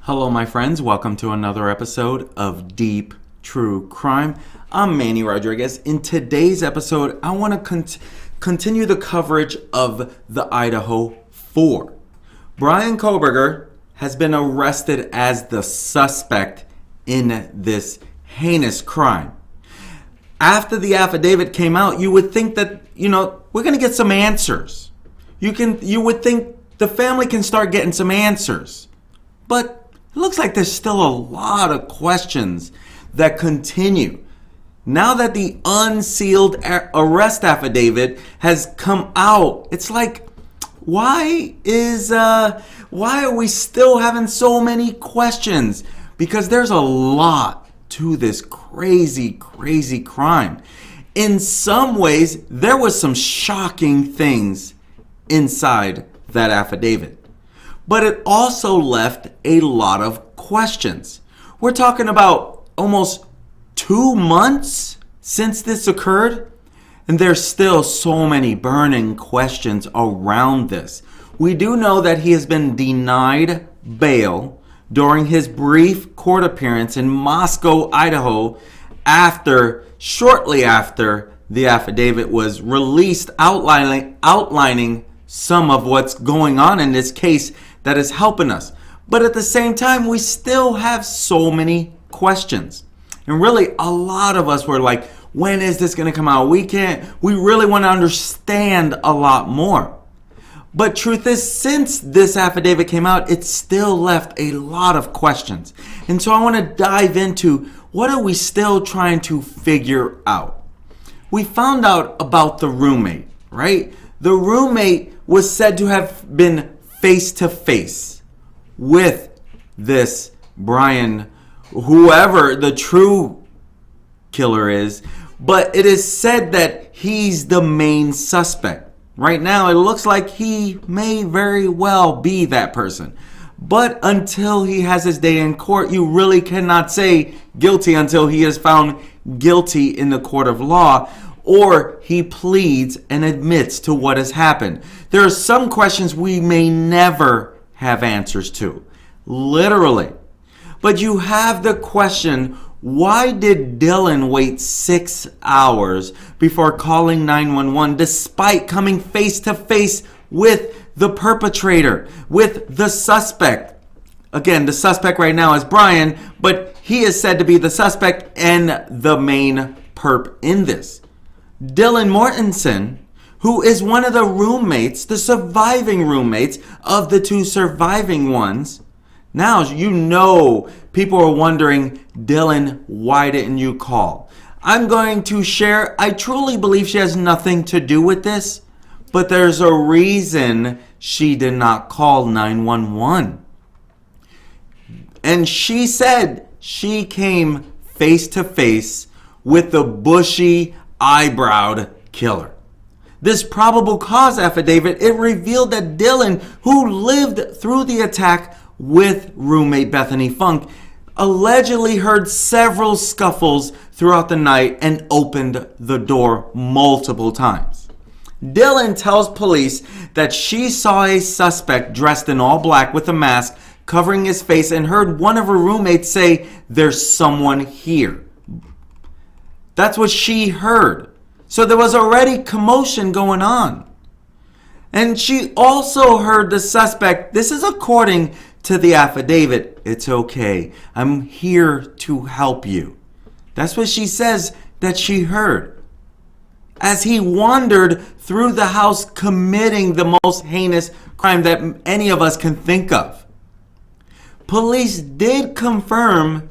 Hello, my friends. Welcome to another episode of Deep True Crime. I'm Manny Rodriguez. In today's episode, I want to continue the coverage of the Idaho 4. Bryan Kohberger has been arrested as the suspect in this heinous crime. After the affidavit came out, you would think that, we're going to get some answers. You would think the family can start getting some answers. But it looks like there's still a lot of questions that continue. Now that the unsealed arrest affidavit has come out, it's like, why are we still having so many questions? Because there's a lot to this crazy, crazy crime. In some ways, there was some shocking things inside that affidavit. But it also left a lot of questions. We're talking about almost 2 months since this occurred, and there's still so many burning questions around this. We do know that he has been denied bail during his brief court appearance in Moscow, Idaho, shortly after the affidavit was released, outlining some of what's going on in this case that is helping us. But at the same time, we still have so many questions. And really, a lot of us were like, when is this going to come out? We really want to understand a lot more. But truth is, since this affidavit came out, it still left a lot of questions. And so I want to dive into, what are we still trying to figure out? We found out about the roommate, right? The roommate was said to have been face-to-face with this Bryan, whoever the true killer is, but it is said that he's the main suspect. Right now, it looks like he may very well be that person. But until he has his day in court, you really cannot say guilty until he is found guilty in the court of law, or he pleads and admits to what has happened. There are some questions we may never have answers to, literally. But you have the question, why did Dylan wait 6 hours before calling 911 despite coming face to face with the perpetrator, with the suspect? Again, the suspect right now is Bryan, but he is said to be the suspect and the main perp in this. Dylan Mortensen, who is one of the roommates, the surviving roommates of the 2 surviving ones. Now, people are wondering, Dylan, why didn't you call? I'm going to share, I truly believe she has nothing to do with this, but there's a reason she did not call 911. And she said she came face to face with the bushy eyebrowed killer. This probable cause affidavit, it revealed that Dylan, who lived through the attack with roommate Bethany Funk, allegedly heard several scuffles throughout the night and opened the door multiple times. Dylan tells police that she saw a suspect dressed in all black with a mask covering his face and heard one of her roommates say, "There's someone here." That's what she heard. So there was already commotion going on. And she also heard the suspect, this is according to the affidavit, "It's okay. I'm here to help you." That's what she says that she heard. As he wandered through the house committing the most heinous crime that any of us can think of. Police did confirm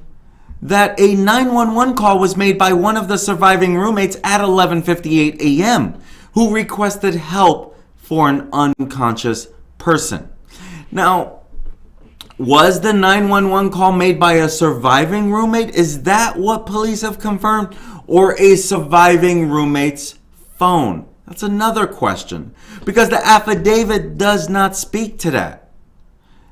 that a 911 call was made by one of the surviving roommates at 11:58 a.m. who requested help for an unconscious person. Now, was the 911 call made by a surviving roommate? Is that what police have confirmed? Or a surviving roommate's phone? That's another question, because the affidavit does not speak to that.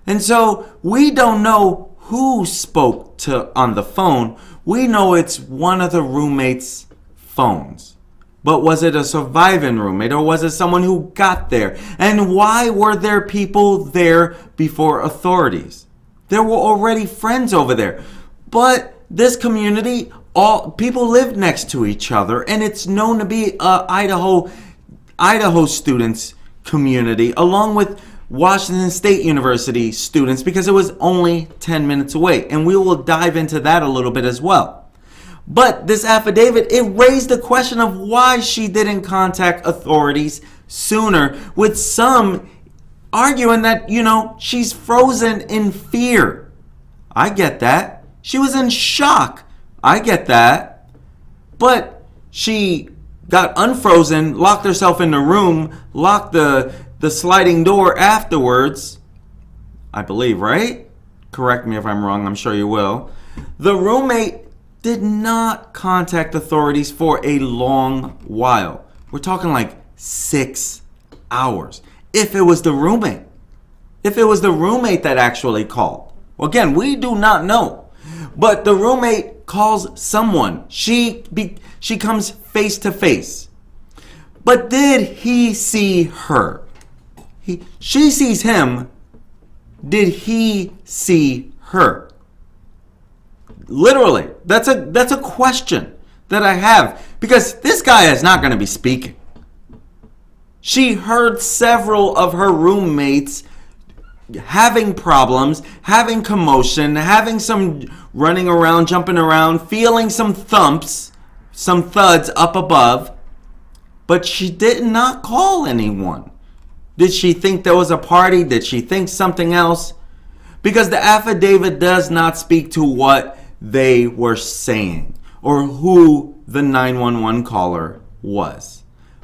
And so we don't know who spoke on the phone. We know it's one of the roommates' phones. But was it a surviving roommate, or was it someone who got there? And why were there people there before authorities? There were already friends over there. But this community, all people lived next to each other, and it's known to be a Idaho students community, along with Washington State University students, because it was only 10 minutes away. And we will dive into that a little bit as well. But this affidavit, it raised the question of why she didn't contact authorities sooner, with some arguing that, she's frozen in fear. I get that. She was in shock. I get that. But she got unfrozen, locked herself in the room, locked the sliding door afterwards. I believe, right? Correct me if I'm wrong. I'm sure you will. The roommate did not contact authorities for a long while. We're talking like 6 hours. If it was the roommate. If it was the roommate that actually called. Well, again, we do not know. But the roommate calls someone. She comes face to face. But did he see her? She sees him. Did he see her? Literally, that's a question that I have, because this guy is not going to be speaking. She heard several of her roommates having problems, having commotion, having some running around, jumping around, feeling some thumps, some thuds up above, but she did not call anyone. Did she think there was a party? Did she think something else? Because the affidavit does not speak to what they were saying or who the 911 caller was.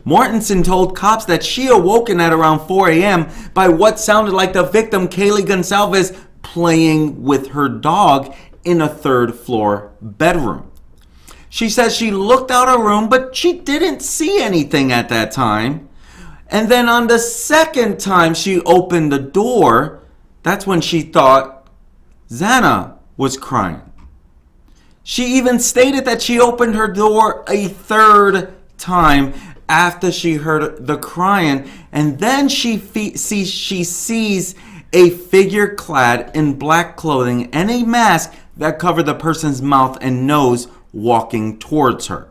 Mortensen told cops that she awoken at around 4 a.m. by what sounded like the victim, Kaylee Goncalves, playing with her dog in a third-floor bedroom. She says she looked out her room, but she didn't see anything at that time. And then on the second time she opened the door, that's when she thought Xana was crying. She even stated that she opened her door a third time after she heard the crying, and then she sees a figure clad in black clothing and a mask that covered the person's mouth and nose walking towards her.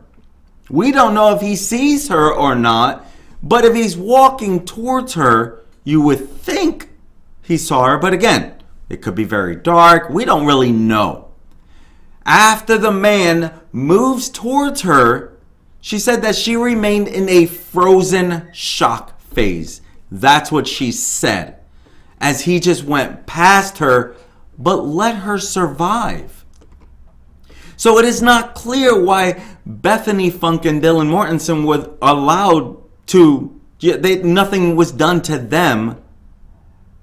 We don't know if he sees her or not, but if he's walking towards her, you would think he saw her, but again, it could be very dark. We don't really know. After the man moves towards her, she said that she remained in a frozen shock phase. That's what she said, as he just went past her, but let her survive. So it is not clear why Bethany Funk and Dylan Mortensen were allowed to, nothing was done to them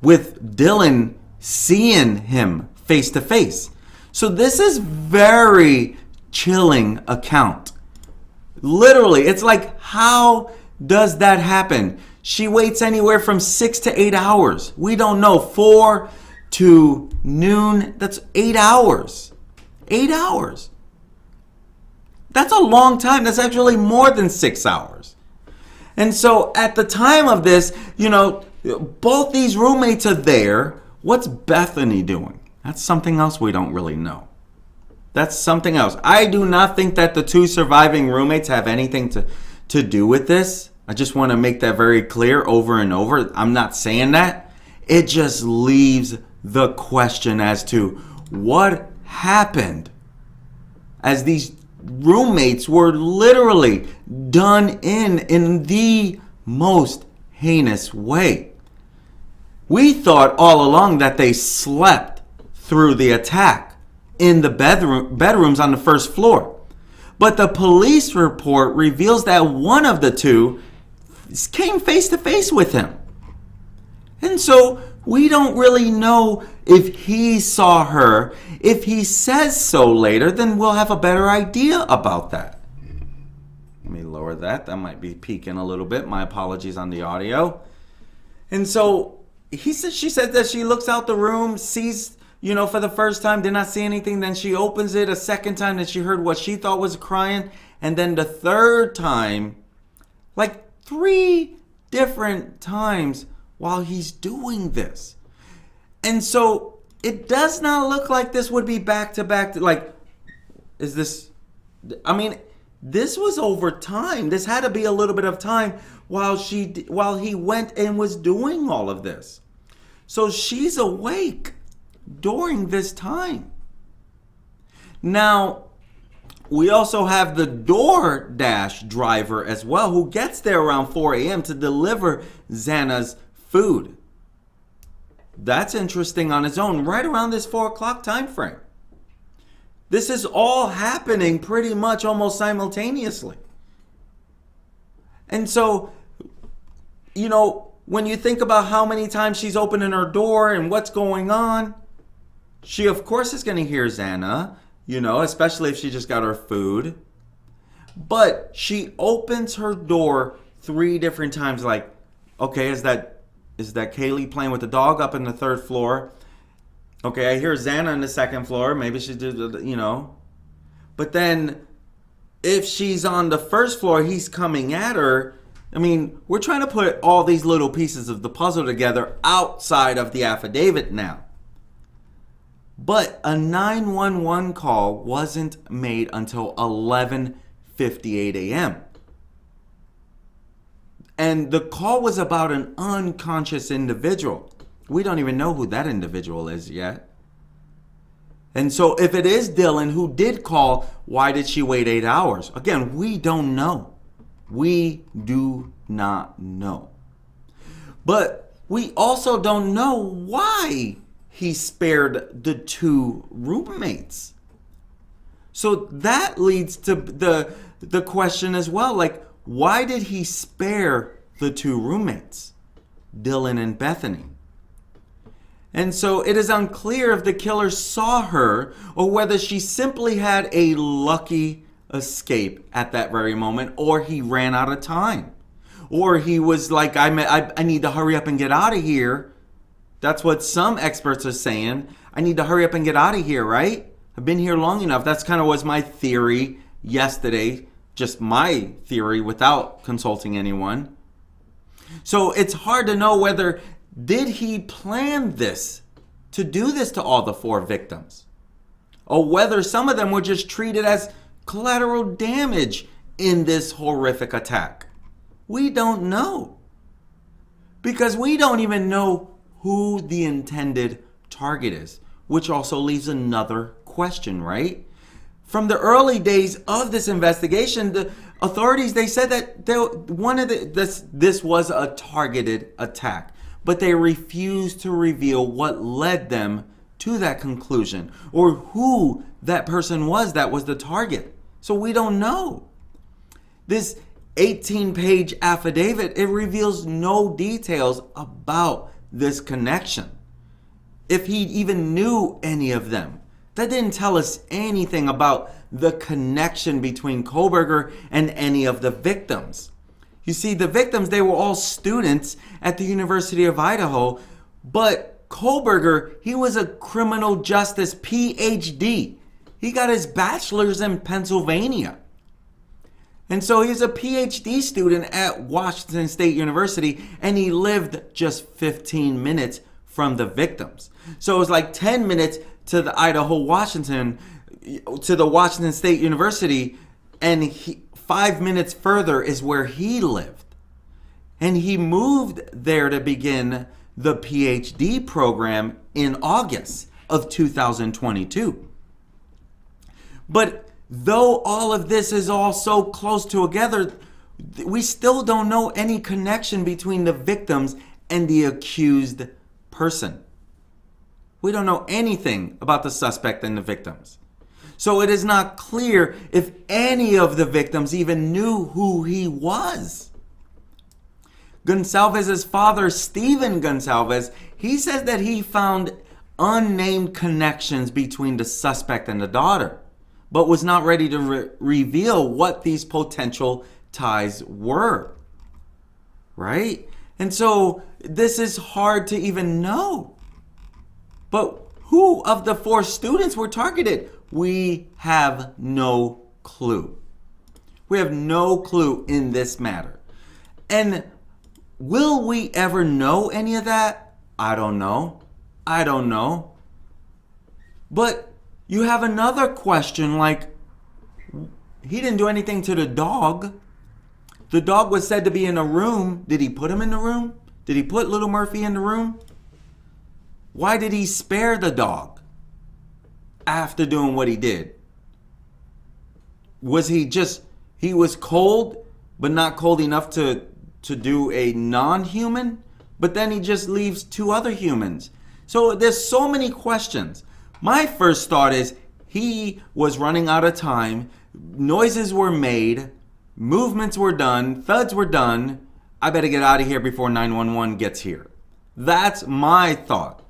with Dylan seeing him face to face. So this is very chilling account. Literally, it's like, how does that happen? She waits anywhere from 6 to 8 hours. We don't know. 4 to noon, that's 8 hours. 8 hours. That's a long time. That's actually more than 6 hours. And so at the time of this, both these roommates are there. What's Bethany doing? That's something else we don't really know. That's something else. I do not think that the two surviving roommates have anything to do with this. I just want to make that very clear over and over. I'm not saying that. It just leaves the question as to what happened, as these roommates were literally done in the most heinous way. We thought all along that they slept through the attack in the bedrooms on the first floor. But the police report reveals that one of the two came face to face with him. And so we don't really know if he saw her. If he says so later, then we'll have a better idea about that. Let me lower that. That might be peaking a little bit. My apologies on the audio. And so she said that she looks out the room, sees, for the first time, did not see anything. Then she opens it a second time, that she heard what she thought was crying. And then the third time, like 3 different times while he's doing this. And so it does not look like this would be back-to-back. Like, is this... I mean, this was over time. This had to be a little bit of time while he went and was doing all of this. So she's awake during this time. Now, we also have the DoorDash driver as well, who gets there around 4 a.m. to deliver Xana's food. That's interesting on its own, right around this 4 o'clock time frame. This is all happening pretty much almost simultaneously. And so, you know, when you think about how many times she's opening her door and what's going on, she of course is going to hear Xana, you know, especially if she just got her food. But she opens her door 3 different times, like, okay, is that Kaylee playing with the dog up in the 3rd floor? Okay, I hear Xana on the 2nd floor. Maybe she did, you know. But then if she's on the 1st floor, he's coming at her. I mean, we're trying to put all these little pieces of the puzzle together outside of the affidavit now. But a 911 call wasn't made until 11:58 a.m. And the call was about an unconscious individual. We don't even know who that individual is yet. And so if it is Dylan who did call, why did she wait 8 hours? Again, we don't know. We do not know. But we also don't know why he spared the 2 roommates. So that leads to the question as well, like, why did he spare the 2 roommates, Dylan and Bethany? And so it is unclear if the killer saw her or whether she simply had a lucky escape at that very moment, or he ran out of time. Or he was like, I need to hurry up and get out of here. That's what some experts are saying. I need to hurry up and get out of here, right? I've been here long enough. That's kind of was my theory yesterday. Just my theory without consulting anyone. So it's hard to know whether did he plan this to do this to all the 4 victims, or whether some of them were just treated as collateral damage in this horrific attack. We don't know, because we don't even know who the intended target is, which also leaves another question, right? From the early days of this investigation, the authorities, they said that this was a targeted attack, but they refused to reveal what led them to that conclusion or who that person was that was the target. So we don't know. This 18-page affidavit, it reveals no details about this connection. If he even knew any of them. That didn't tell us anything about the connection between Kohberger and any of the victims. You see, the victims, they were all students at the University of Idaho, but Kohberger, he was a criminal justice Ph.D. He got his bachelor's in Pennsylvania. And so he's a Ph.D. student at Washington State University, and he lived just 15 minutes from the victims. So it was like 10 minutes to the Washington State University, and 5 minutes further is where he lived. And he moved there to begin the Ph.D. program in August of 2022. But though all of this is all so close together, we still don't know any connection between the victims and the accused person. We don't know anything about the suspect and the victims. So it is not clear if any of the victims even knew who he was. Goncalves' father, Stephen Goncalves, he says that he found unnamed connections between the suspect and the daughter, but was not ready to reveal what these potential ties were. Right? And so this is hard to even know. But who of the 4 students were targeted? We have no clue. We have no clue in this matter. And will we ever know any of that? I don't know. But you have another question, like, he didn't do anything to the dog. The dog was said to be in a room. Did he put him in the room? Did he put little Murphy in the room? Why did he spare the dog after doing what he did? Was he was cold, but not cold enough to do a non-human? But then he just leaves 2 other humans. So there's so many questions. My first thought is he was running out of time. Noises were made. Movements were done. Thuds were done. I better get out of here before 911 gets here. That's my thought.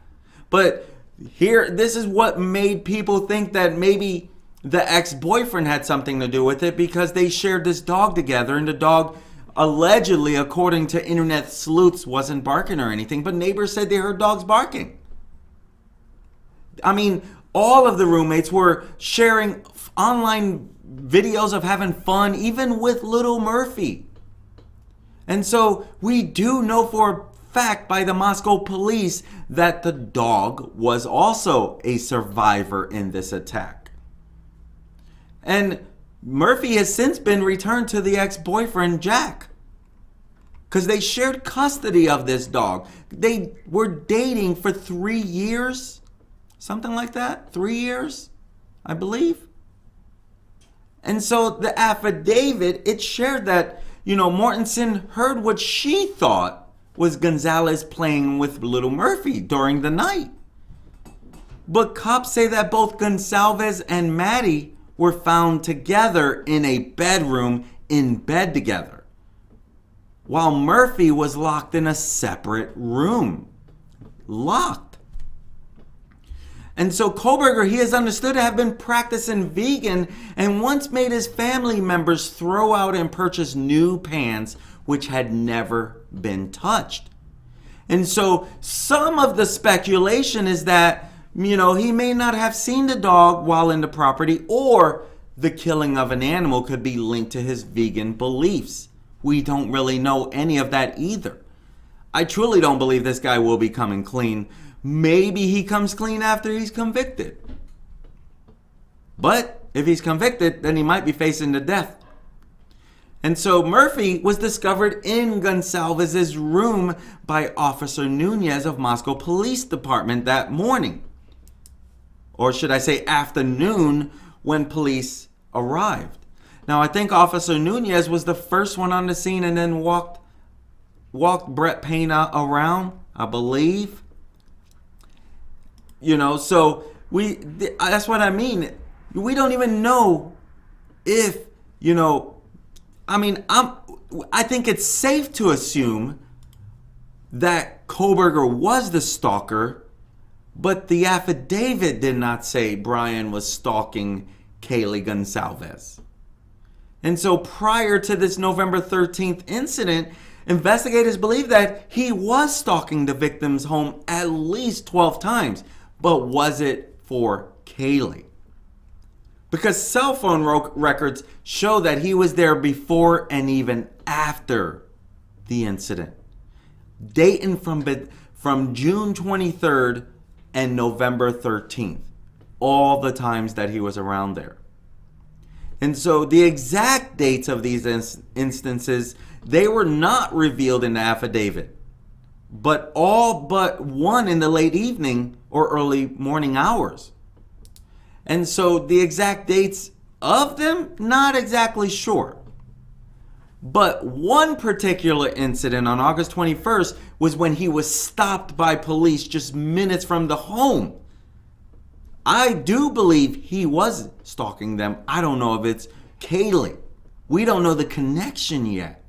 But here, this is what made people think that maybe the ex-boyfriend had something to do with it, because they shared this dog together, and the dog allegedly, according to internet sleuths, wasn't barking or anything, but neighbors said they heard dogs barking. I mean, all of the roommates were sharing online videos of having fun, even with little Murphy. And so we do know for a fact by the Moscow police that the dog was also a survivor in this attack. And Murphy has since been returned to the ex-boyfriend, Jack, because they shared custody of this dog. They were dating for 3 years, something like that, 3 years, I believe. And so the affidavit, it shared that, Mortensen heard what she thought was Gonzalez playing with little Murphy during the night. But cops say that both Goncalves and Maddie were found together in a bedroom in bed together, while Murphy was locked in a separate room. Locked. And so Kohberger, he is understood to have been practicing vegan and once made his family members throw out and purchase new pants which had never been touched. And so some of the speculation is that, he may not have seen the dog while in the property, or the killing of an animal could be linked to his vegan beliefs. We don't really know any of that either. I truly don't believe this guy will be coming clean. Maybe he comes clean after he's convicted. But if he's convicted, then he might be facing the death. And so Murphy was discovered in Goncalves' room by Officer Nunez of Moscow Police Department that morning. Or should I say afternoon, when police arrived. Now, I think Officer Nunez was the first one on the scene and then walked Brett Pena around, I believe. So that's what I mean. We don't even know if, I think it's safe to assume that Kohberger was the stalker, but the affidavit did not say Bryan was stalking Kaylee Goncalves. And so prior to this November 13th incident, investigators believe that he was stalking the victim's home at least 12 times. But was it for Kaylee? Because cell phone records show that he was there before and even after the incident, dating from June 23rd and November 13th, all the times that he was around there. And so the exact dates of these instances, they were not revealed in the affidavit, but all but one in the late evening or early morning hours. And so the exact dates of them, not exactly sure. But one particular incident on August 21st was when he was stopped by police just minutes from the home. I do believe he was stalking them. I don't know if it's Kaylee. We don't know the connection yet.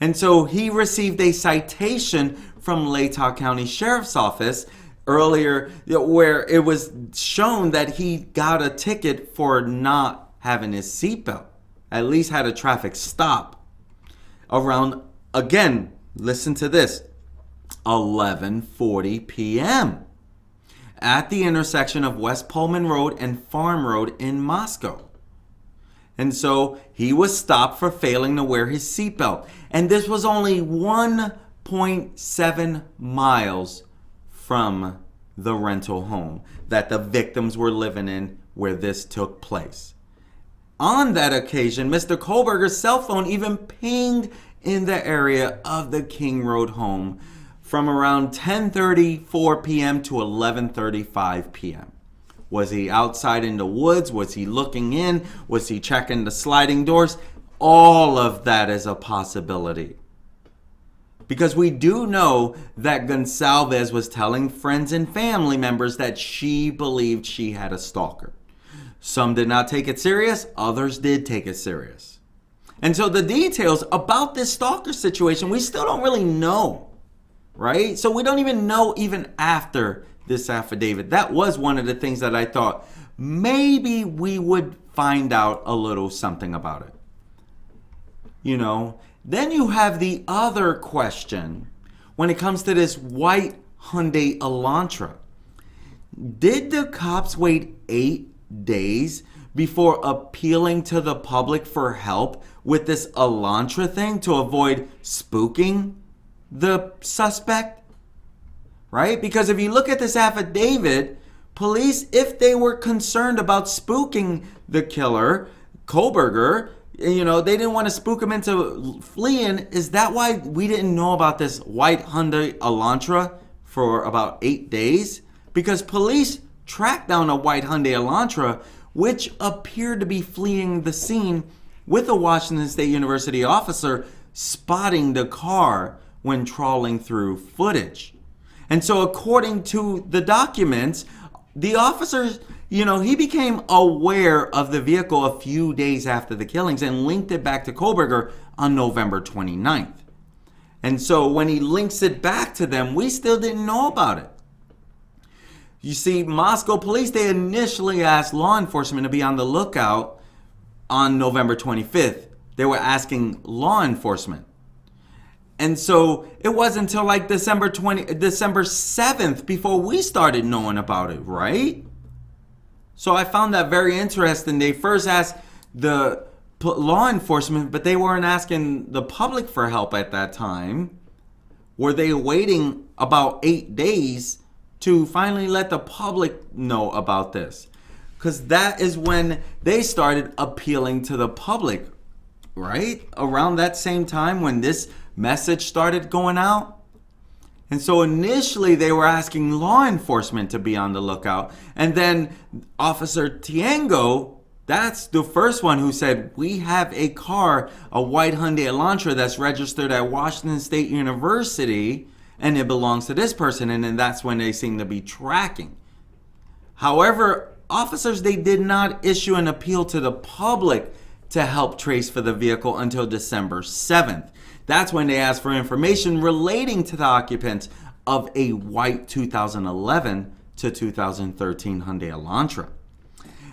And so he received a citation from Latah County Sheriff's Office earlier, where it was shown that he got a ticket for not having his seatbelt. At least had a traffic stop around, again, listen to this, 11:40 p.m. at the intersection of West Pullman Road and Farm Road in Moscow. And so he was stopped for failing to wear his seatbelt. And this was only 1.7 miles from the rental home that the victims were living in where this took place. On that occasion, Mr. Kohberger's cell phone even pinged in the area of the King Road home from around 10:34 p.m. to 11:35 p.m. Was he outside in the woods? Was he looking in? Was he checking the sliding doors? All of that is a possibility. Because we do know that Goncalves was telling friends and family members that she believed she had a stalker. Some did not take it serious, others did take it serious. And so the details about this stalker situation, we still don't really know, right? So we don't even know even after this affidavit. That was one of the things that I thought maybe we would find out a little something about it. You know, then you have the other question when it comes to this white Hyundai Elantra. Did the cops wait 8 days before appealing to the public for help with this Elantra thing to avoid spooking the suspect? Right? Because if you look at this affidavit, police, if they were concerned about spooking the killer, Kohberger, you know, they didn't want to spook him into fleeing. Is that why we didn't know about this white Hyundai Elantra for about 8 days? Because police tracked down a white Hyundai Elantra, which appeared to be fleeing the scene, with a Washington State University officer spotting the car when trawling through footage. And so according to the documents, the officers, you know, he became aware of the vehicle a few days after the killings and linked it back to Kohberger on November 29th. And so when he links it back to them, we still didn't know about it. You see, Moscow police, they initially asked law enforcement to be on the lookout on November 25th. They were asking law enforcement. And so it wasn't until like December 7th before we started knowing about it, right? So I found that very interesting. They first asked the law enforcement, but they weren't asking the public for help at that time. Were they waiting about 8 days to finally let the public know about this? Because that is when they started appealing to the public, right? Around that same time when this message started going out. And so initially they were asking law enforcement to be on the lookout. And then Officer Tiengo, that's the first one who said, we have a car, a white Hyundai Elantra that's registered at Washington State University, and it belongs to this person. And then that's when they seem to be tracking. However, officers, they did not issue an appeal to the public to help trace for the vehicle until December 7th. That's when they asked for information relating to the occupants of a white 2011 to 2013 Hyundai Elantra.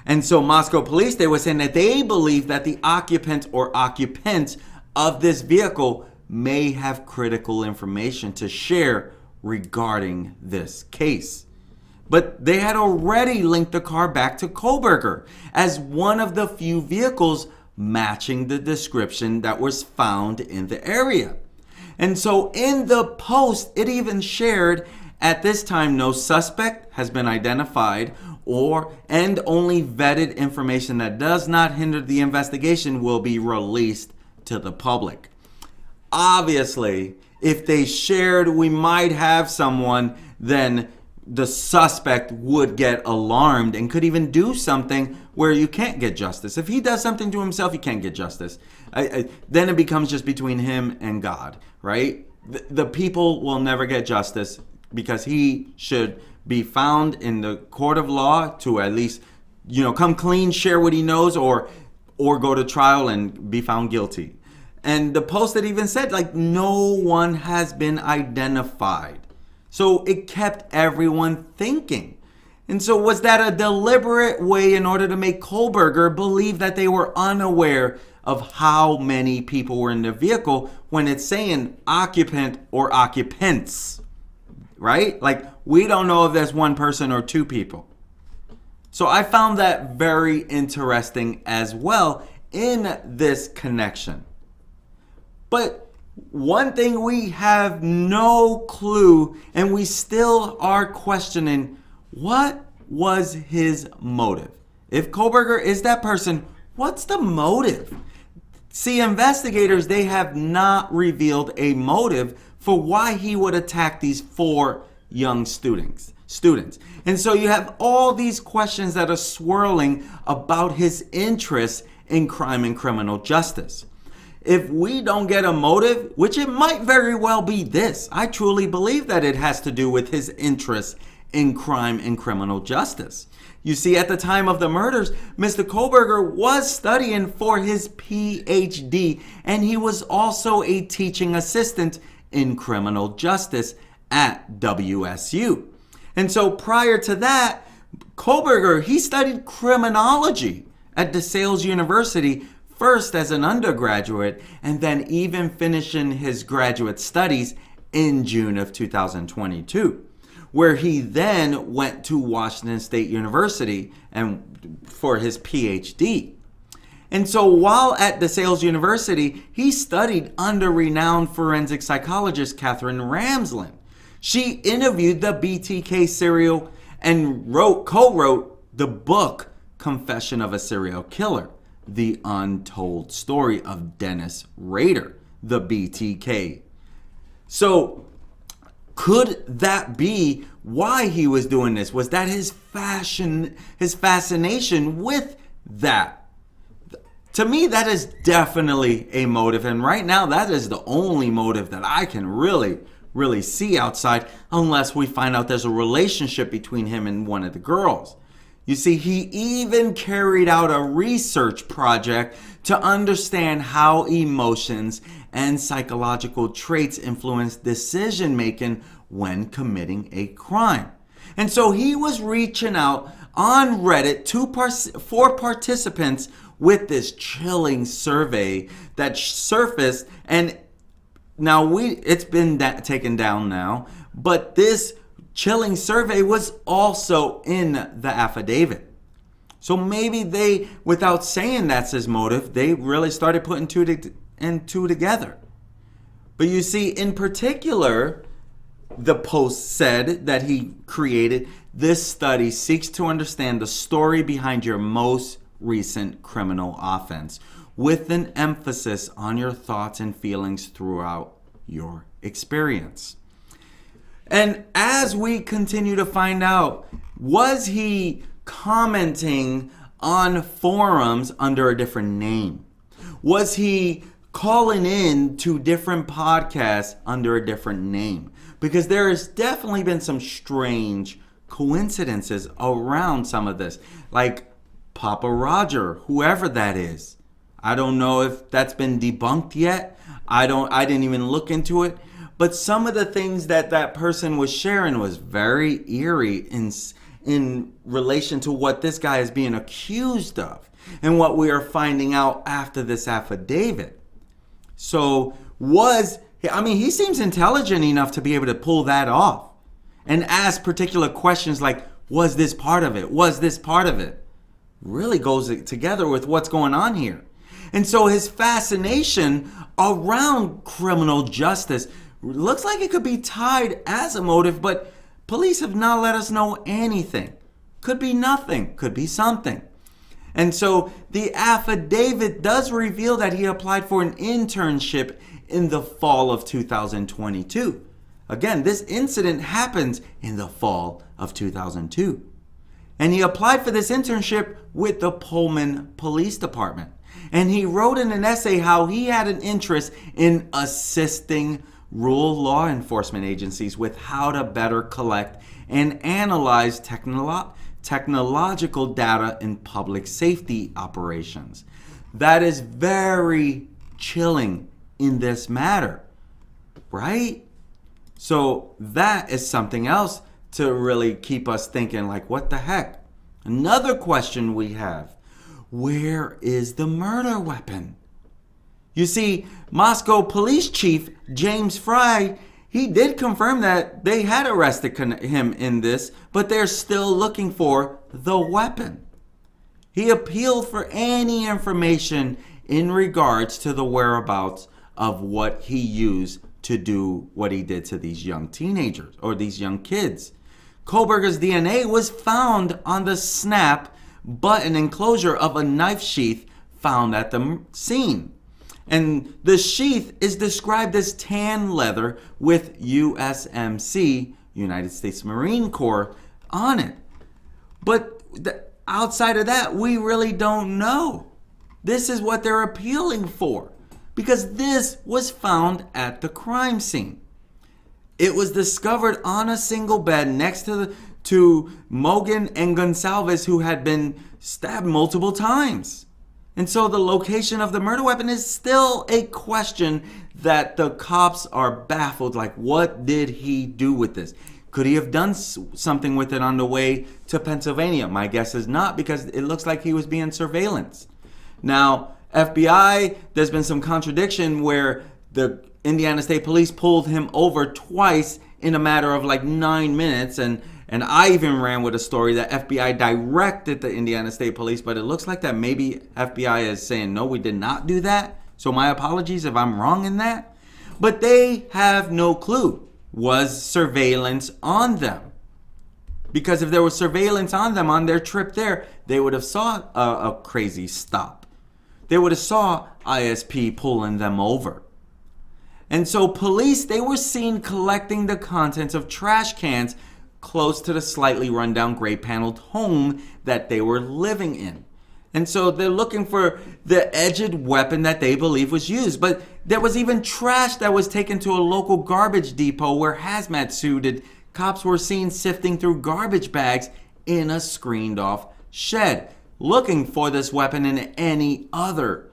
And so Moscow police, they were saying that they believe that the occupant or occupants of this vehicle may have critical information to share regarding this case. But they had already linked the car back to Kohberger as one of the few vehicles matching the description that was found in the area. And so in the post, it even shared, at this time, no suspect has been identified, and only vetted information that does not hinder the investigation will be released to the public. Obviously, if they shared we might have someone, then the suspect would get alarmed and could even do something where you can't get justice. If he does something to himself, he can't get justice. Then it becomes just between him and God, right? The people will never get justice because he should be found in the court of law to at least, you know, come clean, share what he knows, or go to trial and be found guilty. And the post that even said, like, no one has been identified. So it kept everyone thinking. And so was that a deliberate way in order to make Kohberger believe that they were unaware of how many people were in the vehicle when it's saying occupant or occupants, right? Like, we don't know if there's one person or two people. So I found that very interesting as well in this connection. But one thing we have no clue, and we still are questioning, What was his motive? If Kohberger is that person, what's the motive? See, investigators, they have not revealed a motive for why he would attack these 4 young students. And so you have all these questions that are swirling about his interest in crime and criminal justice. If we don't get a motive, which it might very well be this, I truly believe that it has to do with his interest in crime and criminal justice. You see, at the time of the murders, Mr. Kohberger was studying for his Ph.D. and he was also a teaching assistant in criminal justice at WSU. And so prior to that, Kohberger, he studied criminology at DeSales University, first as an undergraduate and then even finishing his graduate studies in June of 2022, where he then went to Washington State University and for his PhD. And so while at DeSales University, he studied under renowned forensic psychologist Katherine Ramsland. She interviewed the BTK serial and co-wrote the book Confession of a Serial Killer, The Untold Story of Dennis Rader, the BTK. So could that be why he was doing this? Was that his fascination with that? To me, that is definitely a motive. And right now, that is the only motive that I can really see outside, unless we find out there's a relationship between him and one of the girls. You see, he even carried out a research project to understand how emotions and psychological traits influence decision making when committing a crime. And so he was reaching out on Reddit for participants with this chilling survey that surfaced, and now it's been taken down now, but this chilling survey was also in the affidavit. So maybe they, without saying that's his motive, they really started putting two together. But you see, in particular, the post said that he created, this study seeks to understand the story behind your most recent criminal offense, with an emphasis on your thoughts and feelings throughout your experience. And as we continue to find out, was he commenting on forums under a different name? Was he calling in to different podcasts under a different name? Because there has definitely been some strange coincidences around some of this. Like Papa Roger, whoever that is. I don't know if that's been debunked yet. I didn't even look into it. But some of the things that person was sharing was very eerie in relation to what this guy is being accused of and what we are finding out after this affidavit. So he seems intelligent enough to be able to pull that off and ask particular questions like, was this part of it? Was this part of it? Really goes together with what's going on here. And so his fascination around criminal justice looks like it could be tied as a motive, but police have not let us know anything. Could be nothing, could be something. And so the affidavit does reveal that he applied for an internship in the fall of 2022. Again, this incident happens in the fall of 2002. And he applied for this internship with the Pullman Police Department. And he wrote in an essay how he had an interest in assisting rural law enforcement agencies with how to better collect and analyze technological data in public safety operations. That is very chilling in this matter, right? So that is something else to really keep us thinking, like, what the heck? Another question we have, where is the murder weapon? You see, Moscow Police Chief James Fry, he did confirm that they had arrested him in this, but they're still looking for the weapon. He appealed for any information in regards to the whereabouts of what he used to do what he did to these young teenagers or these young kids. Kohberger's DNA was found on the snap button enclosure of a knife sheath found at the scene. And the sheath is described as tan leather with USMC, United States Marine Corps, on it. But outside of that, we really don't know. This is what they're appealing for, because this was found at the crime scene. It was discovered on a single bed next to Mogen and Goncalves, who had been stabbed multiple times. And so the location of the murder weapon is still a question that the cops are baffled. Like, what did he do with this? Could he have done something with it on the way to Pennsylvania? My guess is not, because it looks like he was being surveillanced. Now, FBI, there's been some contradiction where the Indiana State Police pulled him over twice in a matter of like 9 minutes. And I even ran with a story that FBI directed the Indiana State Police, but it looks like that maybe FBI is saying, no, we did not do that. So my apologies if I'm wrong in that. But they have no clue. Was surveillance on them? Because if there was surveillance on them on their trip there, they would have saw a crazy stop. They would have saw ISP pulling them over. And so police, they were seen collecting the contents of trash cans close to the slightly rundown gray paneled home that they were living in. And so they're looking for the edged weapon that they believe was used. But there was even trash that was taken to a local garbage depot where hazmat suited cops were seen sifting through garbage bags in a screened off shed, looking for this weapon and any other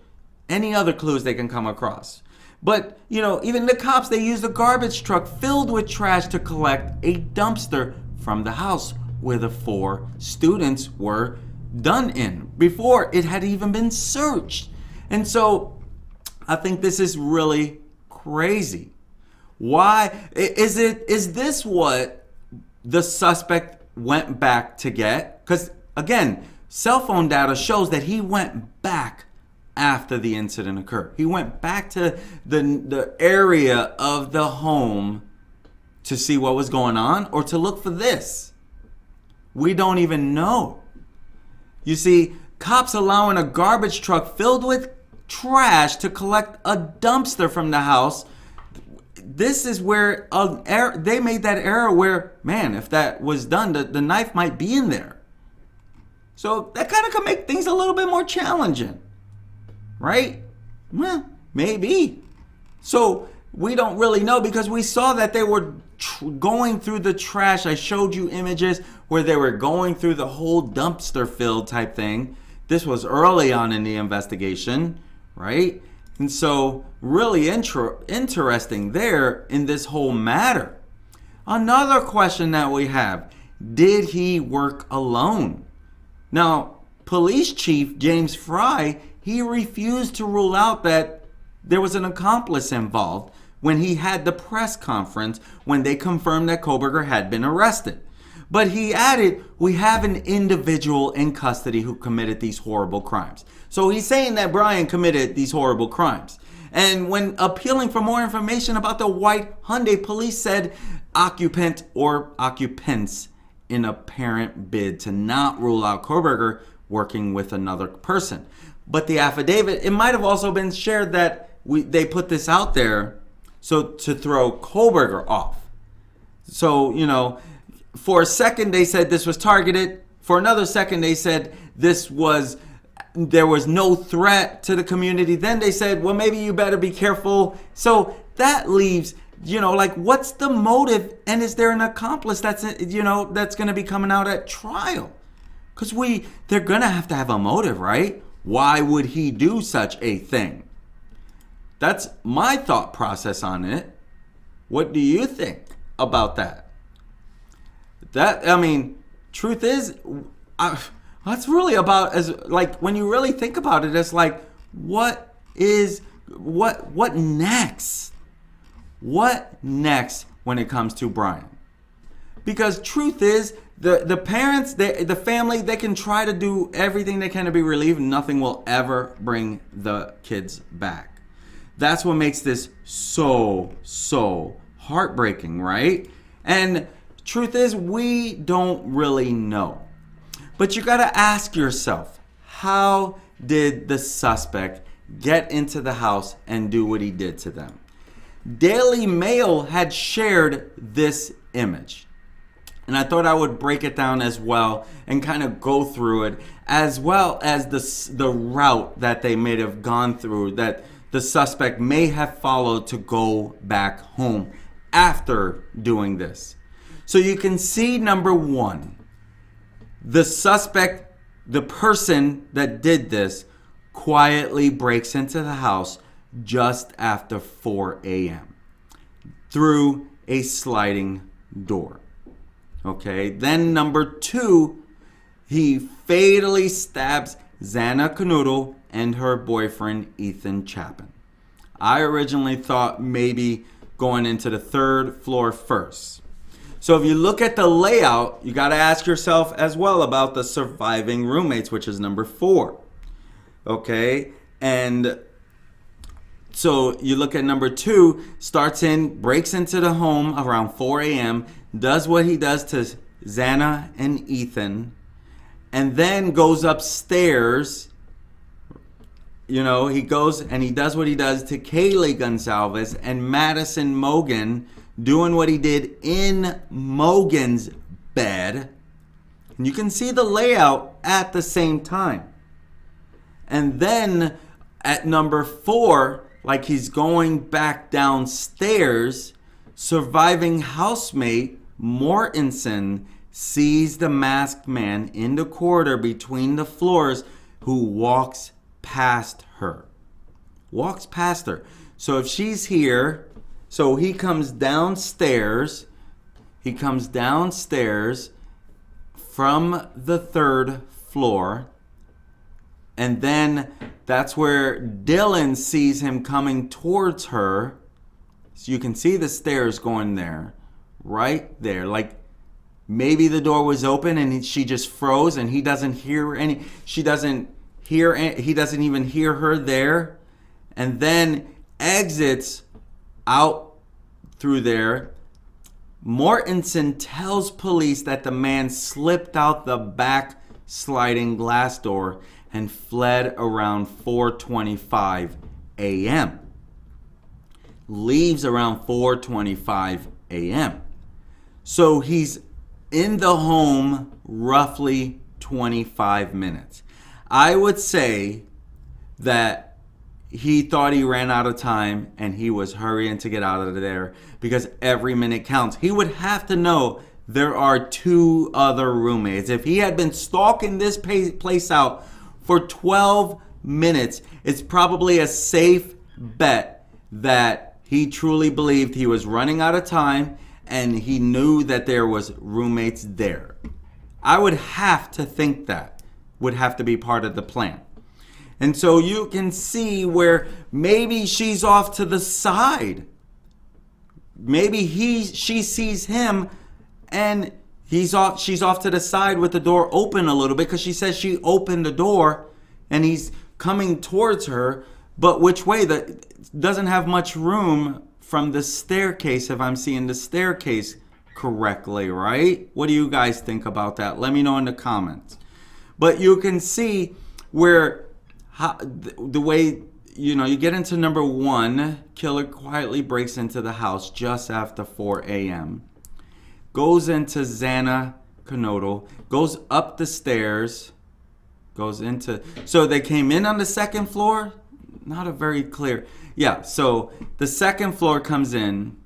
clues they can come across. But, even the cops, they used a garbage truck filled with trash to collect a dumpster from the house where the 4 students were done in before it had even been searched. And so I think this is really crazy. Why is this what the suspect went back to get? Because again, cell phone data shows that he went back after the incident occurred. He went back to the area of the home to see what was going on or to look for this. We don't even know. You see, cops allowing a garbage truck filled with trash to collect a dumpster from the house. This is where they made that error where, man, if that was done, the knife might be in there. So that kind of can make things a little bit more challenging. Right? Well, maybe. So we don't really know, because we saw that they were going through the trash. I showed you images where they were going through the whole dumpster filled type thing. This was early on in the investigation, right? And so really interesting there in this whole matter. Another question that we have, did he work alone? Now, Police Chief James Fry, he refused to rule out that there was an accomplice involved when he had the press conference when they confirmed that Kohberger had been arrested. But he added, we have an individual in custody who committed these horrible crimes. So he's saying that Bryan committed these horrible crimes. And when appealing for more information about the white Hyundai, police said occupant or occupants in a apparent bid to not rule out Kohberger working with another person. But the affidavit, it might have also been shared that they put this out there so to throw Kohberger off. So, for a second they said this was targeted. For another second they said there was no threat to the community. Then they said, well, maybe you better be careful. So that leaves, what's the motive? And is there an accomplice that's going to be coming out at trial? Because they're going to have a motive, right? Why would he do such a thing? That's my thought process on it. What do you think about that? Truth is, that's really about, when you really think about it, it's like, what next? What next when it comes to Bryan? Because truth is, the parents, the family, they can try to do everything they can to be relieved. Nothing will ever bring the kids back. That's what makes this so heartbreaking, right? And Truth is, we don't really know. But you got to ask yourself, how did the suspect get into the house and do what he did to them? Daily Mail had shared this image. And I thought I would break it down as well and kind of go through it, as well as the route that they may have gone through, that the suspect may have followed to go back home after doing this. So you can see, number one, the suspect, the person that did this, quietly breaks into the house just after 4 a.m. through a sliding door. Okay, then number two, he fatally stabs Xana Kernodle and her boyfriend, Ethan Chapin. I originally thought maybe going into the third floor first. So if you look at the layout, you got to ask yourself as well about the surviving roommates, which is number 4. Okay, and so you look at number 2, breaks into the home around 4 a.m., does what he does to Xana and Ethan, and then goes upstairs. You know, he goes and he does what he does to Kaylee Goncalves and Madison Mogen, doing what he did in Mogen's bed. And you can see the layout at the same time. And then at number 4, like he's going back downstairs, surviving housemate Mortensen sees the masked man in the corridor between the floors who walks past her. So if she's here, so he comes downstairs from the 3rd floor, and then that's where Dylan sees him coming towards her. So you can see the stairs going there, right there. Like maybe the door was open and she just froze and he doesn't hear any, he doesn't even hear her there, and then exits out through there. Mortensen tells police that the man slipped out the back sliding glass door and fled around 4:25 a.m. Leaves around 4:25 a.m. So he's in the home roughly 25 minutes. I would say that he thought he ran out of time and he was hurrying to get out of there because every minute counts. He would have to know there are 2 other roommates. If he had been stalking this place out for 12 minutes, it's probably a safe bet that he truly believed he was running out of time and he knew that there was roommates there. I would have to think that would have to be part of the plan. And so you can see where maybe she's off to the side. Maybe she sees him and she's off to the side with the door open a little bit because she says she opened the door and he's coming towards her. But which way? That doesn't have much room from the staircase, if I'm seeing the staircase correctly, right? What do you guys think about that? Let me know in the comments. But you can see where the way, you get into number 1, killer quietly breaks into the house just after 4 a.m. Goes into Xana Kernodle, goes up the stairs, so they came in on the 2nd floor? Not a very clear. Yeah, so the 2nd floor comes in.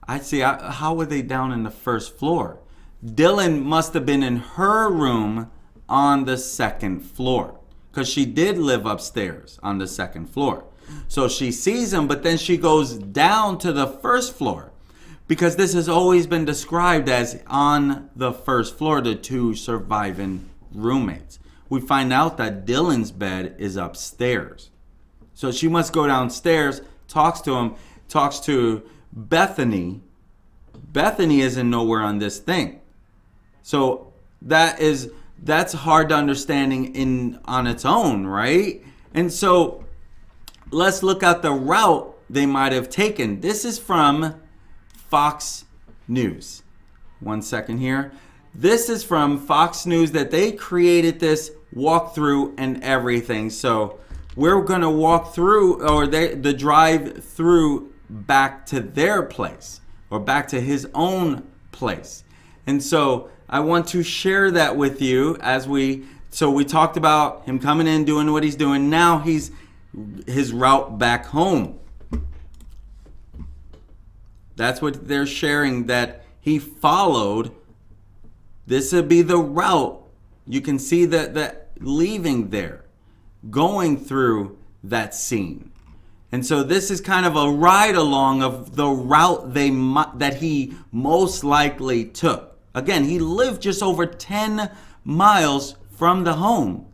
I see, how were they down in the 1st floor? Dylan must have been in her room on the 2nd floor because she did live upstairs on the 2nd floor. So she sees him, but then she goes down to the 1st floor because this has always been described as on the 1st floor, the 2 surviving roommates. We find out that Dylan's bed is upstairs. So she must go downstairs, talks to him, talks to Bethany. Bethany isn't nowhere on this thing. So that's hard to understanding on its own, right? And so let's look at the route they might have taken. This is from Fox News. one second here. This is from Fox News that they created this walkthrough and everything. So we're going to walk through, or the drive through back to their place, or back to his own place. And so I want to share that with you so we talked about him coming in, doing what he's doing. Now his route back home. That's what they're sharing, that he followed. This would be the route. You can see that leaving there, going through that scene. And so this is kind of a ride along of the route that he most likely took. Again, he lived just over 10 miles from the home.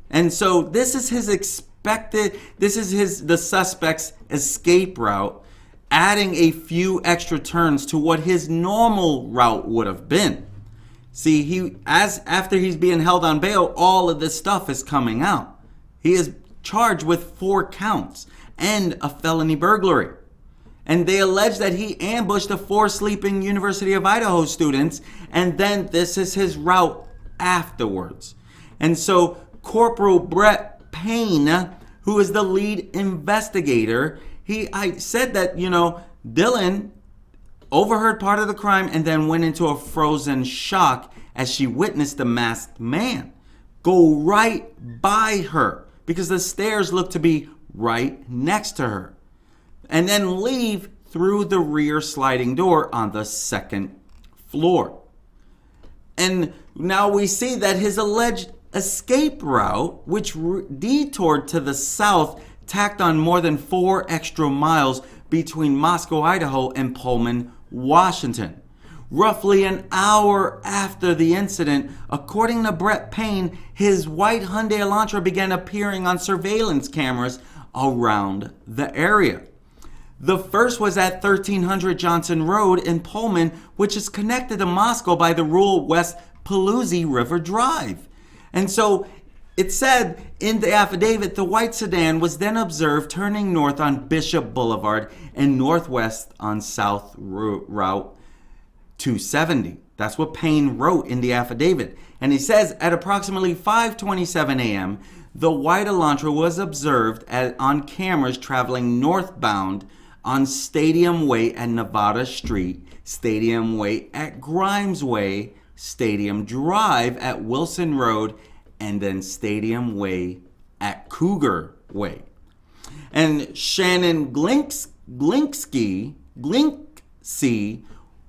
And so this is the suspect's escape route, adding a few extra turns to what his normal route would have been. See, after he's being held on bail, all of this stuff is coming out. He is charged with 4 counts and a felony burglary. And they allege that he ambushed the 4 sleeping University of Idaho students, and then this is his route afterwards. And so Corporal Brett Payne, who is the lead investigator, I said that, Dylan overheard part of the crime and then went into a frozen shock as she witnessed the masked man go right by her, because the stairs looked to be right next to her, and then leave through the rear sliding door on the 2nd floor. And now we see that his alleged escape route, which detoured to the south, tacked on more than 4 extra miles between Moscow, Idaho and Pullman, Washington. Roughly an hour after the incident, according to Brett Payne, his white Hyundai Elantra began appearing on surveillance cameras around the area. The first was at 1300 Johnson Road in Pullman, which is connected to Moscow by the rural West Palooza River Drive. And so it said in the affidavit, the white sedan was then observed turning north on Bishop Boulevard and northwest on South Route 270. That's what Payne wrote in the affidavit. And he says at approximately 5:27 a.m., the white Elantra was observed on cameras traveling northbound on Stadium Way at Nevada Street, Stadium Way at Grimes Way, Stadium Drive at Wilson Road, and then Stadium Way at Cougar Way. And Shannon Glinksey,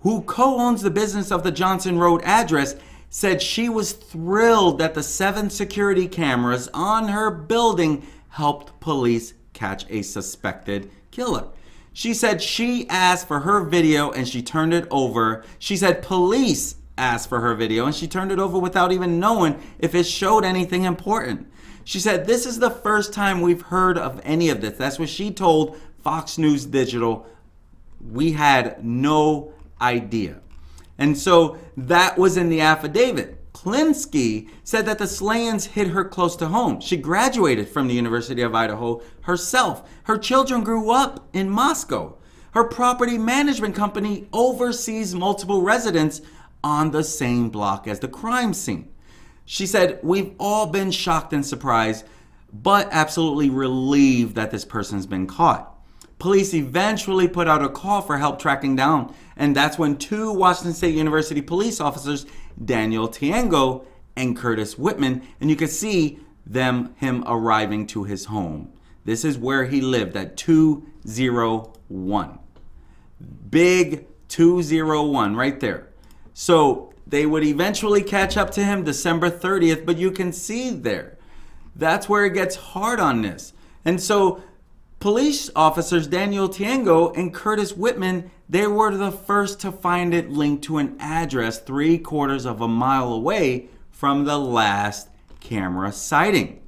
who co-owns the business of the Johnson Road address, said she was thrilled that the 7 security cameras on her building helped police catch a suspected killer. She said she asked for her video and she turned it over. She said police asked for her video and she turned it over without even knowing if it showed anything important. She said, this is the first time we've heard of any of this. That's what she told Fox News Digital. We had no idea. And so that was in the affidavit. Klinsky said that the slayings hit her close to home. She graduated from the University of Idaho herself. Her children grew up in Moscow. Her property management company oversees multiple residents on the same block as the crime scene. She said, we've all been shocked and surprised, but absolutely relieved that this person's been caught. Police eventually put out a call for help tracking down, and that's when 2 Washington State University police officers, Daniel Tiengo and Curtis Whitman, and you can see him arriving to his home. This is where he lived at 201. Big 201 right there. So they would eventually catch up to him December 30th, but you can see there, that's where it gets hard on this. And so police officers Daniel Tiengo and Curtis Whitman, they were the first to find it linked to an address 3/4 of a mile away from the last camera sighting.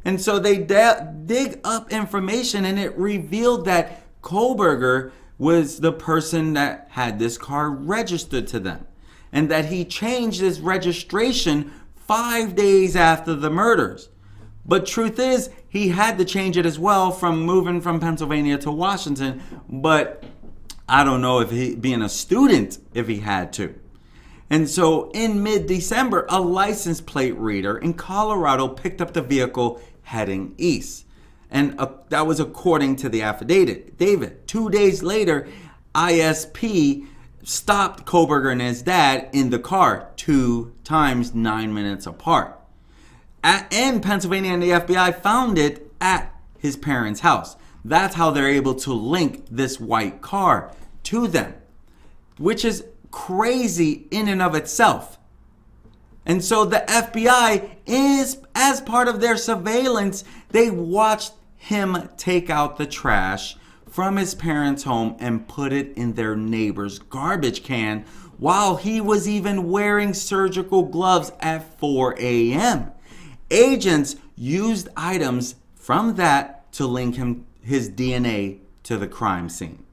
And so they dig up information, and it revealed that Kohberger was the person that had this car registered to them, and that he changed his registration 5 days after the murders. But truth is, he had to change it as well from moving from Pennsylvania to Washington. But I don't know if being a student, if he had to. And so in mid-December, a license plate reader in Colorado picked up the vehicle heading east. And that was according to the affidavit. 2 days later, ISP stopped Kohberger and his dad in the car 2 times 9 minutes apart. In Pennsylvania, and the FBI found it at his parents' house. That's how they're able to link this white car to them, which is crazy in and of itself. And so the FBI is, as part of their surveillance, they watched him take out the trash from his parents' home and put it in their neighbor's garbage can while he was even wearing surgical gloves at 4 a.m. Agents used items from that to link his DNA to the crime scene.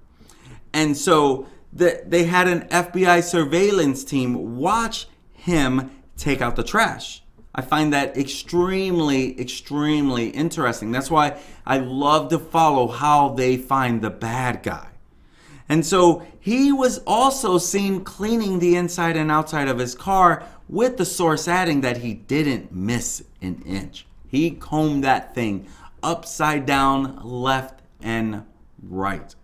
And so they had an FBI surveillance team watch him take out the trash. I find that extremely, extremely interesting. That's why I love to follow how they find the bad guy. And so he was also seen cleaning the inside and outside of his car, with the source adding that he didn't miss an inch. He combed that thing upside down, left and right.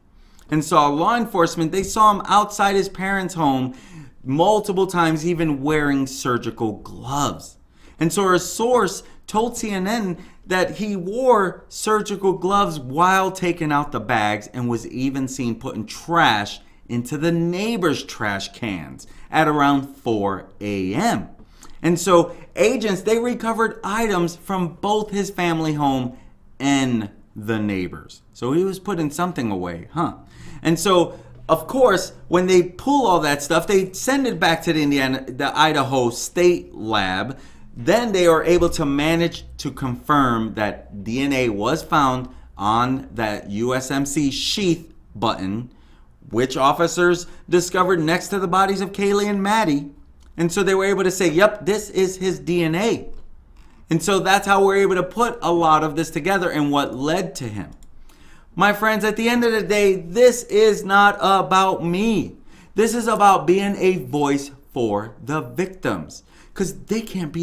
And so law enforcement, they saw him outside his parents' home multiple times, even wearing surgical gloves. And so a source told CNN that he wore surgical gloves while taking out the bags and was even seen putting trash into the neighbor's trash cans at around 4 a.m. And so agents, they recovered items from both his family home and the neighbors. So he was putting something away, huh? And so, of course, when they pull all that stuff, they send it back to the Idaho State Lab. Then they are able to manage to confirm that DNA was found on that USMC sheath button, which officers discovered next to the bodies of Kaylee and Maddie. And so they were able to say, yep, this is his DNA. And so that's how we're able to put a lot of this together and what led to him. My friends, at the end of the day, this is not about me. This is about being a voice for the victims, because they can't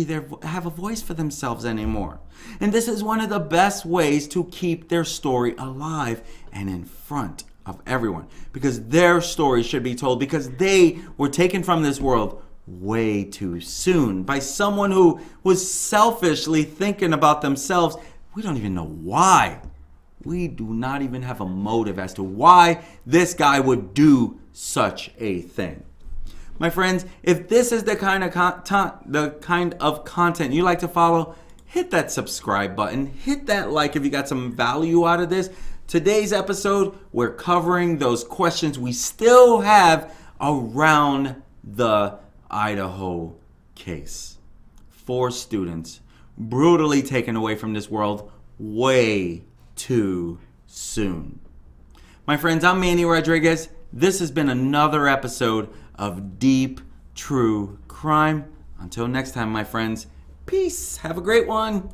have a voice for themselves anymore. And this is one of the best ways to keep their story alive and in front of everyone, because their story should be told, because they were taken from this world way too soon by someone who was selfishly thinking about themselves. We don't even know why. We do not even have a motive as to why this guy would do such a thing. My friends, if this is the kind of content you like to follow, hit that subscribe button, hit that like if you got some value out of this. Today's episode, we're covering those questions we still have around the Idaho case. 4 students brutally taken away from this world way too soon. My friends, I'm Manny Rodriguez. This has been another episode of Deep True Crime. Until next time, my friends, peace. Have a great one.